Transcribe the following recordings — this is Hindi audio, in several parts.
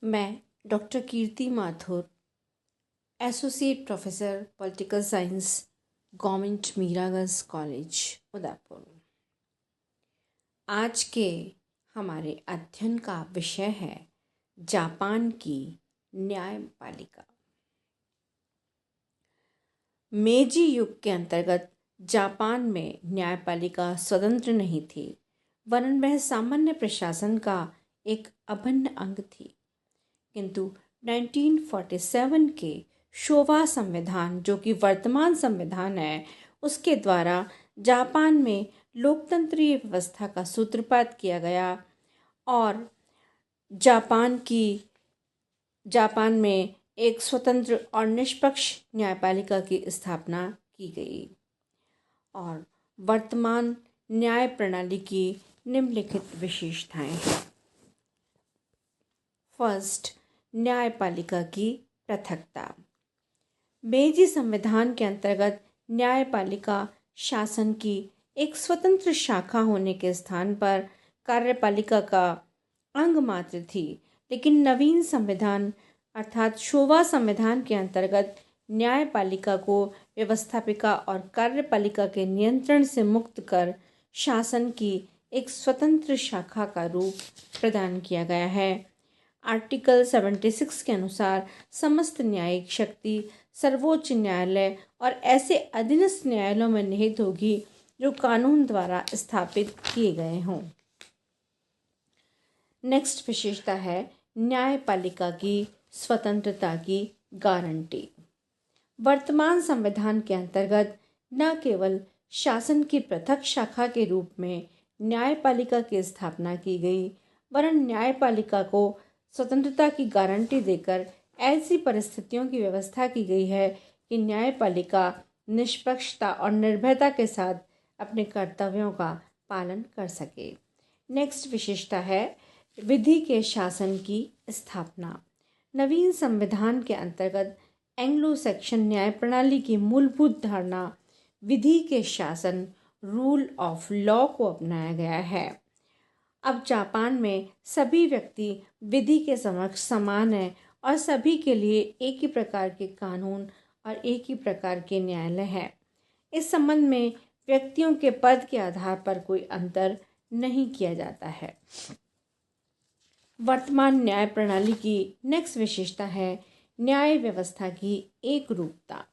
मैं doctor Kirti Mathur, associate professor political science, government Miraganj college Udaipur. आज के हमारे अध्ययन का विषय है जापान की न्यायपालिका। मेजी युग के अंतर्गत जापान में न्यायपालिका स्वतंत्र नहीं थी, वरन वह सामान्य प्रशासन का एक अभिन्न अंग थी। किंतु 1947 के शोवा संविधान, जो कि वर्तमान संविधान है, उसके द्वारा जापान में लोकतंत्रीय व्यवस्था का सूत्रपात किया गया और जापान में एक स्वतंत्र और निष्पक्ष न्यायपालिका की स्थापना की गई। और वर्तमान न्याय प्रणाली की निम्नलिखित विशेषताएं हैं। फर्स्ट, न्यायपालिका की पृथकता। मेजी संविधान के अंतर्गत न्यायपालिका शासन की एक स्वतंत्र शाखा होने के स्थान पर कार्यपालिका का अंग मात्र थी, लेकिन नवीन संविधान अर्थात शोवा संविधान के अंतर्गत न्यायपालिका को व्यवस्थापिका और कार्यपालिका के नियंत्रण से मुक्त कर शासन की एक स्वतंत्र शाखा का रूप प्रदान किया गया है। आर्टिकल 76 के अनुसार समस्त न्यायिक शक्ति सर्वोच्च न्यायालय और ऐसे अधीनस्थ न्यायालयों में निहित होगी जो कानून द्वारा स्थापित किए गए हों। नेक्स्ट विशेषता है न्यायपालिका की स्वतंत्रता की गारंटी। वर्तमान संविधान के अंतर्गत न केवल शासन की पृथक शाखा के रूप में न्यायपालिका की स्थापना की गई, वरन न्यायपालिका को स्वतंत्रता की गारंटी देकर ऐसी परिस्थितियों की व्यवस्था की गई है कि न्यायपालिका निष्पक्षता और निर्भयता के साथ अपने कर्तव्यों का पालन कर सके। नेक्स्ट विशेषता है विधि के शासन की स्थापना। नवीन संविधान के अंतर्गत एंग्लो सेक्शन न्याय प्रणाली की मूलभूत धारणा विधि के शासन, रूल ऑफ लॉ को अपनाया गया है। अब जापान में सभी व्यक्ति विधि के समक्ष समान हैं और सभी के लिए एक ही प्रकार के कानून और एक ही प्रकार के न्यायालय है। इस संबंध में व्यक्तियों के पद के आधार पर कोई अंतर नहीं किया जाता है। वर्तमान न्याय प्रणाली की नेक्स्ट विशेषता है न्याय व्यवस्था की एक रूपता।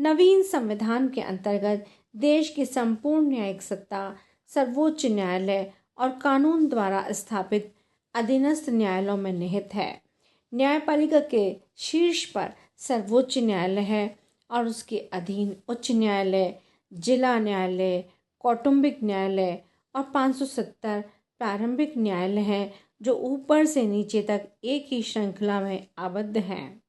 नवीन संविधान के अंतर्गत देश की संपूर्ण न्यायिक सत्ता सर्वोच्च न्यायालय और कानून द्वारा स्थापित अधीनस्थ न्यायालयों में निहित है। न्यायपालिका के शीर्ष पर सर्वोच्च न्यायालय है और उसके अधीन उच्च न्यायालय, जिला न्यायालय, कौटुंबिक न्यायालय और 570 प्रारंभिक न्यायालय हैं, जो ऊपर से नीचे तक एक ही श्रृंखला में आबद्ध हैं।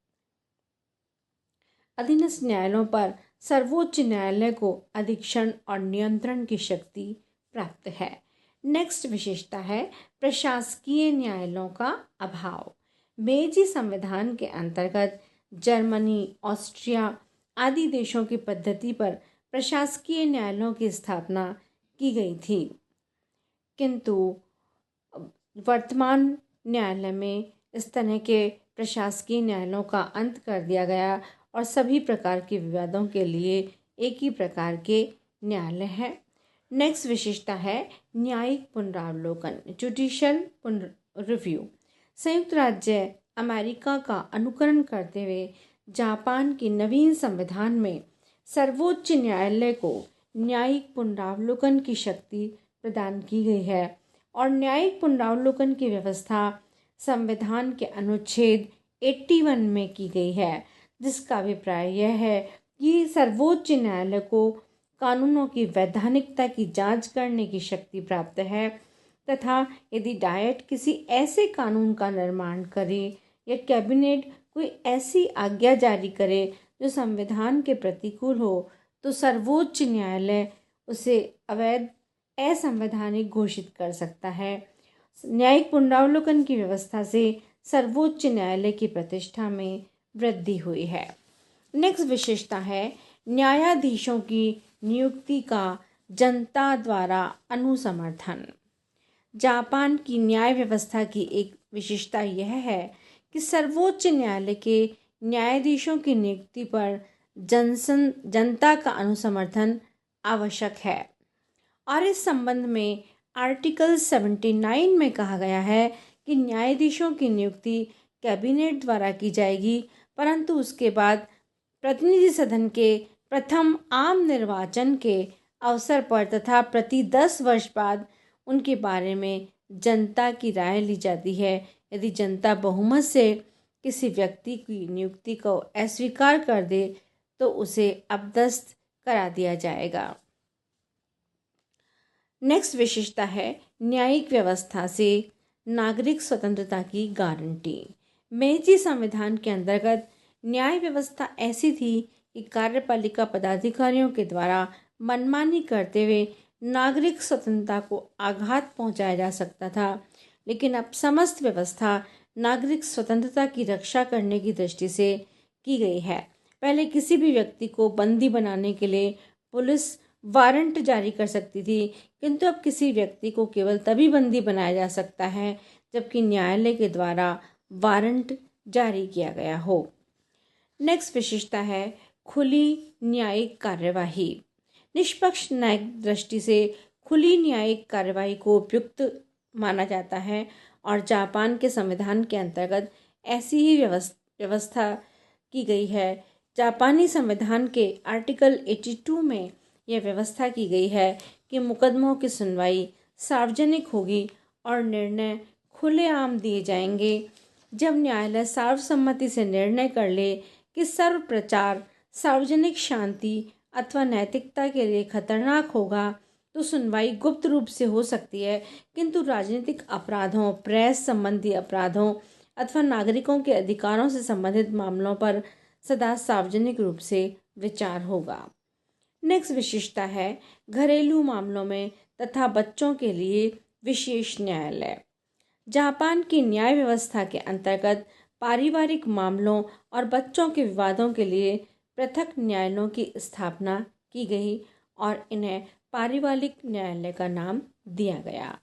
अधीनस्थ न्यायालयों पर सर्वोच्च न्यायालय को अधीक्षण और नियंत्रण की शक्ति प्राप्त है। नेक्स्ट विशेषता है प्रशासकीय न्यायालयों का अभाव। मेजी संविधान के अंतर्गत जर्मनी, ऑस्ट्रिया आदि देशों की पद्धति पर प्रशासकीय न्यायालयों की स्थापना की गई थी, किंतु वर्तमान न्यायालय में इस तरह के प्रशासकीय न्यायालयों का अंत कर दिया गया और सभी प्रकार के विवादों के लिए एक ही प्रकार के न्यायालय हैं। नेक्स्ट विशेषता है न्यायिक पुनरावलोकन, जुडिशियल रिव्यू। संयुक्त राज्य अमेरिका का अनुकरण करते हुए जापान की नवीन संविधान में सर्वोच्च न्यायालय को न्यायिक पुनरावलोकन की शक्ति प्रदान की गई है और न्यायिक पुनरावलोकन की व्यवस्था संविधान के अनुच्छेद 81 में की गई है, जिसका अभिप्राय यह है कि सर्वोच्च न्यायालय को कानूनों की वैधानिकता की जांच करने की शक्ति प्राप्त है तथा यदि डायट किसी ऐसे कानून का निर्माण करे या कैबिनेट कोई ऐसी आज्ञा जारी करे जो संविधान के प्रतिकूल हो, तो सर्वोच्च न्यायालय उसे अवैध, असंवैधानिक घोषित कर सकता है। न्यायिक पुनरावलोकन की व्यवस्था से सर्वोच्च न्यायालय की प्रतिष्ठा में वृद्धि हुई है। नेक्स्ट विशेषता है न्यायाधीशों की नियुक्ति का जनता द्वारा अनुसमर्थन। जापान की न्याय व्यवस्था की एक विशेषता यह है कि सर्वोच्च न्यायालय के न्यायाधीशों की नियुक्ति पर जनता का अनुसमर्थन आवश्यक है। और इस संबंध में आर्टिकल 79 में कहा गया है कि न्यायाधीशों की नियुक्ति कैबिनेट द्वारा की जाएगी, परंतु उसके बाद प्रतिनिधि सदन के प्रथम आम निर्वाचन के अवसर पर तथा प्रति 10 वर्ष बाद उनके बारे में जनता की राय ली जाती है। यदि जनता बहुमत से किसी व्यक्ति की नियुक्ति को अस्वीकार कर दे तो उसे अपदस्थ करा दिया जाएगा। नेक्स्ट विशेषता है न्यायिक व्यवस्था से नागरिक स्वतंत्रता की गारंटी। मेजी संविधान के अंतर्गत न्याय व्यवस्था ऐसी थी कि कार्यपालिका पदाधिकारियों के द्वारा मनमानी करते हुए नागरिक स्वतंत्रता को आघात पहुंचाया जा सकता था, लेकिन अब समस्त व्यवस्था नागरिक स्वतंत्रता की रक्षा करने की दृष्टि से की गई है। पहले किसी भी व्यक्ति को बंदी बनाने के लिए पुलिस वारंट जारी कर सकती थी, किंतु अब किसी व्यक्ति को केवल तभी बंदी बनाया जा सकता है जबकि न्यायालय के द्वारा वारंट जारी किया गया हो। नेक्स्ट विशेषता है खुली न्यायिक कार्यवाही। निष्पक्ष न्यायिक दृष्टि से खुली न्यायिक कार्यवाही को उपयुक्त माना जाता है और जापान के संविधान के अंतर्गत ऐसी ही व्यवस्था की गई है। जापानी संविधान के आर्टिकल 82 में यह व्यवस्था की गई है कि मुकदमों की सुनवाई सार्वजनिक होगी और निर्णय खुलेआम दिए जाएंगे। जब न्यायालय सर्वसम्मति से निर्णय कर ले कि सर्वप्रचार सार्वजनिक शांति अथवा नैतिकता के लिए खतरनाक होगा तो सुनवाई गुप्त रूप से हो सकती है, किंतु राजनीतिक अपराधों, प्रेस संबंधी अपराधों अथवा नागरिकों के अधिकारों से संबंधित मामलों पर सदा सार्वजनिक रूप से विचार होगा। नेक्स्ट विशेषता है घरेलू मामलों में तथा बच्चों के लिए विशेष न्यायालय। जापान की न्याय व्यवस्था के अंतर्गत पारिवारिक मामलों और बच्चों के विवादों के लिए पृथक न्यायालयों की स्थापना की गई और इन्हें पारिवारिक न्यायालय का नाम दिया गया।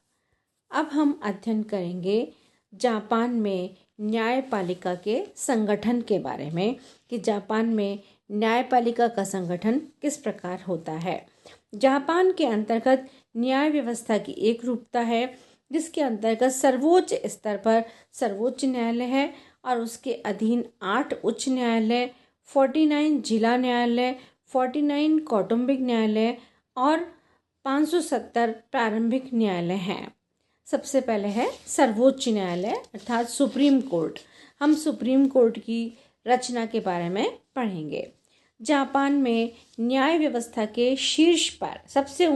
अब हम अध्ययन करेंगे जापान में न्यायपालिका के संगठन के बारे में कि जापान में न्यायपालिका का संगठन किस प्रकार होता है। जापान के अंतर्गत न्याय व्यवस्था की एक रूपता है जिसके अंतर्गत सर्वोच्च स्तर पर सर्वोच्च न्यायालय है और उसके अधीन 8 उच्च न्यायालय, 49 जिला न्यायालय, 49 कौटुंबिक न्यायालय और 570 प्रारंभिक न्यायालय हैं। सबसे पहले है सर्वोच्च न्यायालय अर्थात सुप्रीम कोर्ट। हम सुप्रीम कोर्ट की रचना के बारे में पढ़ेंगे। जापान में न्याय व्यवस्था के शीर्ष पर सबसे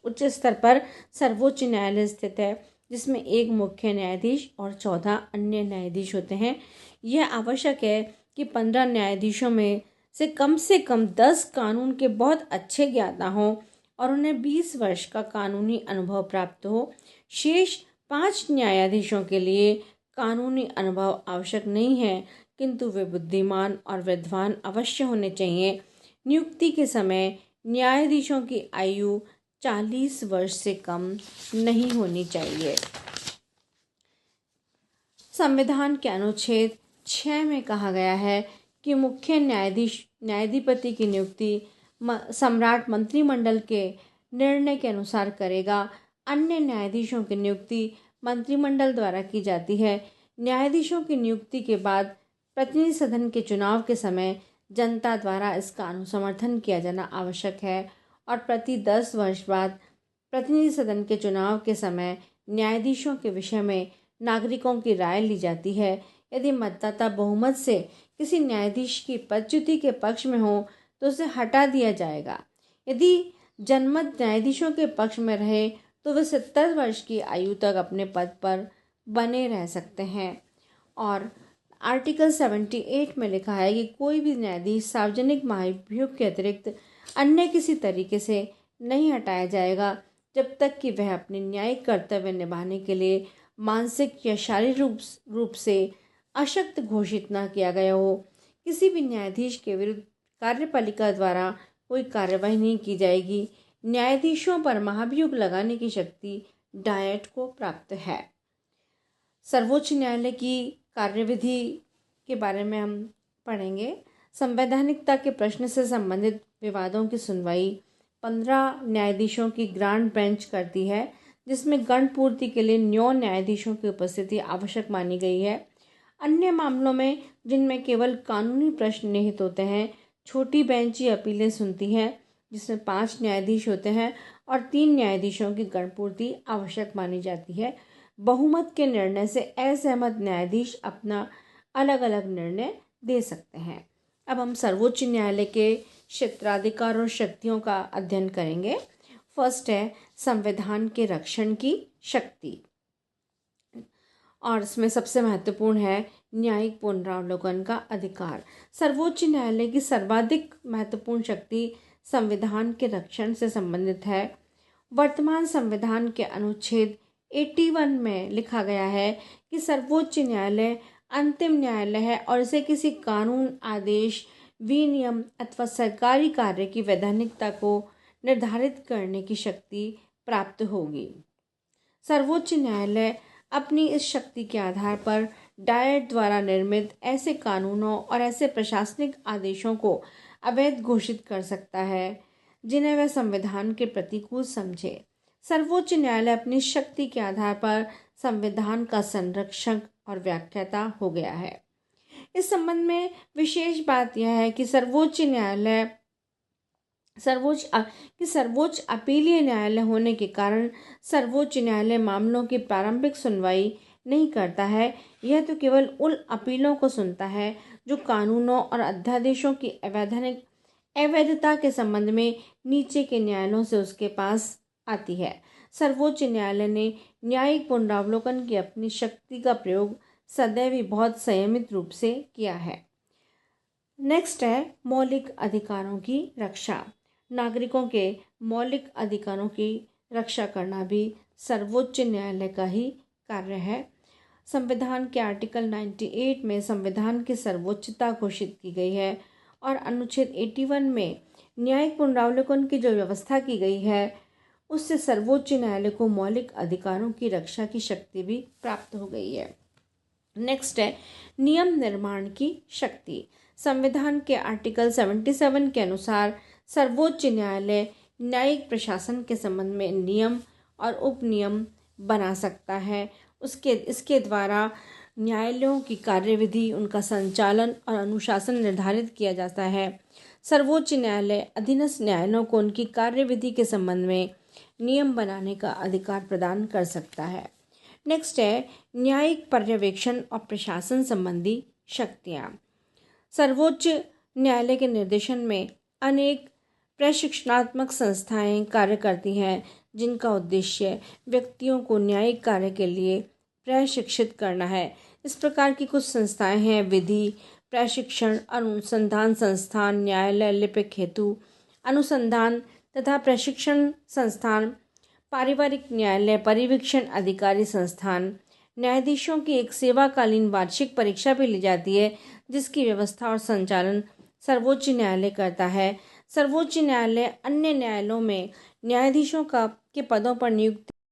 उच्च स्तर पर सर्वोच्च न्यायालय स्थित है, जिसमें एक मुख्य न्यायाधीश और 14 अन्य न्यायाधीश होते हैं। यह आवश्यक है कि 15 न्यायाधीशों में से कम 10 कानून के बहुत अच्छे ज्ञाता हों और उन्हें 20 वर्ष का कानूनी अनुभव प्राप्त हो। शेष 5 न्यायाधीशों के लिए कानूनी अनुभव आवश्यक नहीं है, किंतु वे बुद्धिमान और विद्वान अवश्य होने चाहिए। नियुक्ति के समय न्यायाधीशों की आयु 40 वर्ष से कम नहीं होनी चाहिए। संविधान के अनुच्छेद 6 में कहा गया है कि मुख्य न्यायाधिपति की नियुक्ति सम्राट मंत्रिमंडल के निर्णय के अनुसार करेगा। अन्य न्यायाधीशों की नियुक्ति मंत्रिमंडल द्वारा की जाती है। न्यायाधीशों की नियुक्ति के बाद प्रतिनिधि सदन के चुनाव के समय जनता द्वारा इसका अनुसमर्थन किया जाना आवश्यक है और प्रति 10 वर्ष बाद प्रतिनिधि सदन के चुनाव के समय न्यायाधीशों के विषय में नागरिकों की राय ली जाती है। यदि मतदाता बहुमत से किसी न्यायाधीश की पदच्युति के पक्ष में हो तो उसे हटा दिया जाएगा। यदि जनमत न्यायाधीशों के पक्ष में रहे तो वे 70 वर्ष की आयु तक अपने पद पर बने रह सकते हैं। और आर्टिकल 78 में लिखा है कि कोई भी न्यायाधीश सार्वजनिक महाभियोग के अतिरिक्त अन्य किसी तरीके से नहीं हटाया जाएगा जब तक कि वह अपने न्यायिक कर्तव्य निभाने के लिए मानसिक या शारीरिक रूप से अशक्त घोषित न किया गया हो। किसी भी न्यायाधीश के विरुद्ध कार्यपालिका द्वारा कोई कार्यवाही नहीं की जाएगी। न्यायाधीशों पर महाभियोग लगाने की शक्ति डायट को प्राप्त है। सर्वोच्च न्यायालय की कार्यविधि के बारे में हम पढ़ेंगे। संवैधानिकता के प्रश्न से संबंधित विवादों की सुनवाई 15 न्यायाधीशों की ग्रांड बेंच करती है, जिसमें गणपूर्ति के लिए 9 न्यायाधीशों की उपस्थिति आवश्यक मानी गई है। अन्य मामलों में, जिनमें केवल कानूनी प्रश्न निहित होते हैं, छोटी बेंच ही अपीलें सुनती है, जिसमें 5 न्यायाधीश होते हैं और 3 न्यायाधीशों की गणपूर्ति आवश्यक मानी जाती है। बहुमत के निर्णय से असहमत न्यायाधीश अपना अलग अलग निर्णय दे सकते हैं। अब हम सर्वोच्च न्यायालय के क्षेत्राधिकार और शक्तियों का अध्ययन करेंगे। फर्स्ट है संविधान के रक्षण की शक्ति, और इसमें सबसे महत्वपूर्ण है न्यायिक पुनरावलोकन का अधिकार। सर्वोच्च न्यायालय की सर्वाधिक महत्वपूर्ण शक्ति संविधान के रक्षण से संबंधित है। वर्तमान संविधान के अनुच्छेद 81 में लिखा गया है कि सर्वोच्च न्यायालय अंतिम न्यायालय है और इसे किसी कानून, आदेश, विनियम अथवा सरकारी कार्य की वैधानिकता को निर्धारित करने की शक्ति प्राप्त होगी। सर्वोच्च न्यायालय अपनी इस शक्ति के आधार पर डायट द्वारा निर्मित ऐसे कानूनों और ऐसे प्रशासनिक आदेशों को अवैध घोषित कर सकता है जिन्हें वह संविधान के प्रतिकूल समझे। सर्वोच्च न्यायालय अपनी शक्ति के आधार पर संविधान का संरक्षक और व्याख्याता हो गया है। इस संबंध में विशेष बात यह है कि सर्वोच्च अपीलीय न्यायालय होने के कारण सर्वोच्च न्यायालय मामलों की प्रारंभिक सुनवाई नहीं करता है। यह तो केवल उन अपीलों को सुनता है जो कानूनों और अध्यादेशों की अवैधता के संबंध में नीचे के न्यायालयों से उसके पास आती है। सर्वोच्च न्यायालय ने न्यायिक पुनरावलोकन की अपनी शक्ति का प्रयोग सदैव ही बहुत संयमित रूप से किया है। नेक्स्ट है मौलिक अधिकारों की रक्षा। नागरिकों के मौलिक अधिकारों की रक्षा करना भी सर्वोच्च न्यायालय का ही कार्य है। संविधान के आर्टिकल 98 में संविधान की सर्वोच्चता घोषित की गई है और अनुच्छेद 81 में न्यायिक पुनरावलोकन की जो व्यवस्था की गई है उससे सर्वोच्च न्यायालय को मौलिक अधिकारों की रक्षा की शक्ति भी प्राप्त हो गई है। नेक्स्ट है नियम निर्माण की शक्ति। संविधान के आर्टिकल 77 के अनुसार सर्वोच्च न्यायालय न्यायिक प्रशासन के संबंध में नियम और उपनियम बना सकता है। इसके द्वारा न्यायालयों की कार्यविधि, उनका संचालन और अनुशासन निर्धारित किया जाता है। सर्वोच्च न्यायालय अधीनस्थ न्यायालयों को उनकी कार्यविधि के संबंध में नियम बनाने का अधिकार प्रदान कर सकता है। नेक्स्ट है न्यायिक पर्यवेक्षण और प्रशासन संबंधी शक्तियाँ। सर्वोच्च न्यायालय के निर्देशन में अनेक प्रशिक्षणात्मक संस्थाएं कार्य करती हैं जिनका उद्देश्य व्यक्तियों को न्यायिक कार्य के लिए प्रशिक्षित करना है। इस प्रकार की कुछ संस्थाएं हैं विधि, प्रशिक्षण, अनुसंधान संस्थान, न्यायालय लिपिक हेतु अनुसंधान तथा प्रशिक्षण संस्थान, पारिवारिक न्यायालय परिवीक्षण अधिकारी संस्थान। न्यायाधीशों की एक सेवाकालीन वार्षिक परीक्षा भी ली जाती है जिसकी व्यवस्था और संचालन सर्वोच्च न्यायालय करता है। सर्वोच्च न्यायालय अन्य न्यायालयों में न्यायाधीशों के पदों पर नियुक्त